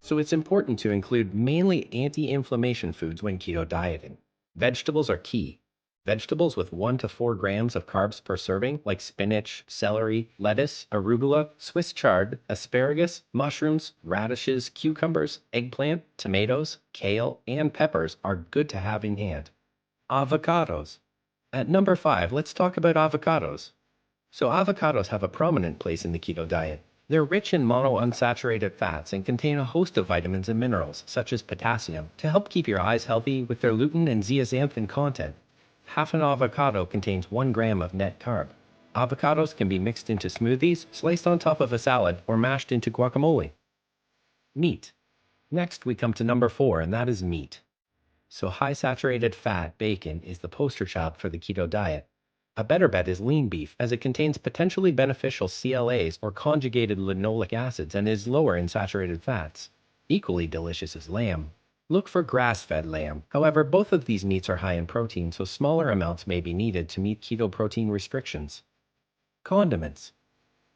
So it's important to include mainly anti-inflammation foods when keto dieting. Vegetables are key. Vegetables with 1 to 4 grams of carbs per serving, like spinach, celery, lettuce, arugula, Swiss chard, asparagus, mushrooms, radishes, cucumbers, eggplant, tomatoes, kale, and peppers are good to have in hand. Avocados. At number 5, let's talk about avocados. So avocados have a prominent place in the keto diet. They're rich in monounsaturated fats and contain a host of vitamins and minerals, such as potassium, to help keep your eyes healthy with their lutein and zeaxanthin content. Half an avocado contains 1 gram of net carb. Avocados can be mixed into smoothies, sliced on top of a salad, or mashed into guacamole. Meat. Next, we come to number 4, and that is meat. So high saturated fat bacon is the poster child for the keto diet. A better bet is lean beef, as it contains potentially beneficial CLAs or conjugated linoleic acids and is lower in saturated fats. Equally delicious is lamb. Look for grass-fed lamb. However, both of these meats are high in protein, so smaller amounts may be needed to meet keto protein restrictions. Condiments.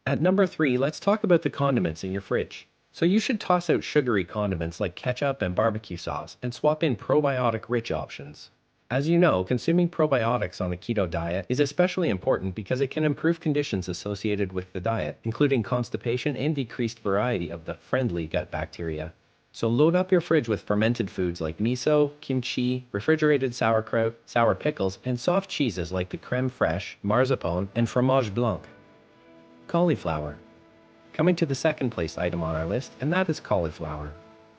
At number 3, let's talk about the condiments in your fridge. So you should toss out sugary condiments like ketchup and barbecue sauce and swap in probiotic-rich options. As you know, consuming probiotics on a keto diet is especially important because it can improve conditions associated with the diet, including constipation and decreased variety of the friendly gut bacteria. So load up your fridge with fermented foods like miso, kimchi, refrigerated sauerkraut, sour pickles, and soft cheeses like the creme fraiche, marzipan, and fromage blanc. Cauliflower. Coming to the second place item on our list, and that is cauliflower.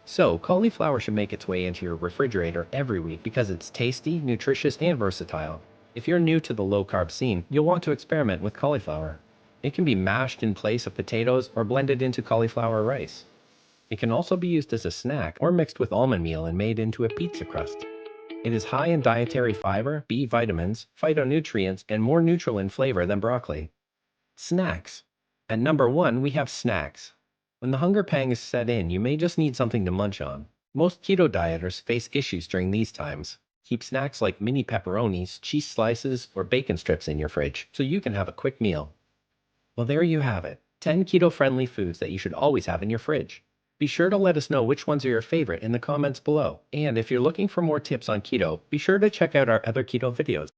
So, cauliflower should make its way into your refrigerator every week because it's tasty, nutritious, and versatile. If you're new to the low-carb scene, you'll want to experiment with cauliflower. It can be mashed in place of potatoes or blended into cauliflower rice. It can also be used as a snack or mixed with almond meal and made into a pizza crust. It is high in dietary fiber, B vitamins, phytonutrients, and more neutral in flavor than broccoli. Snacks. At number 1, we have snacks. When the hunger pangs set in, you may just need something to munch on. Most keto dieters face issues during these times. Keep snacks like mini pepperonis, cheese slices, or bacon strips in your fridge so you can have a quick meal. Well, there you have it. 10 keto-friendly foods that you should always have in your fridge. Be sure to let us know which ones are your favorite in the comments below. And if you're looking for more tips on keto, be sure to check out our other keto videos.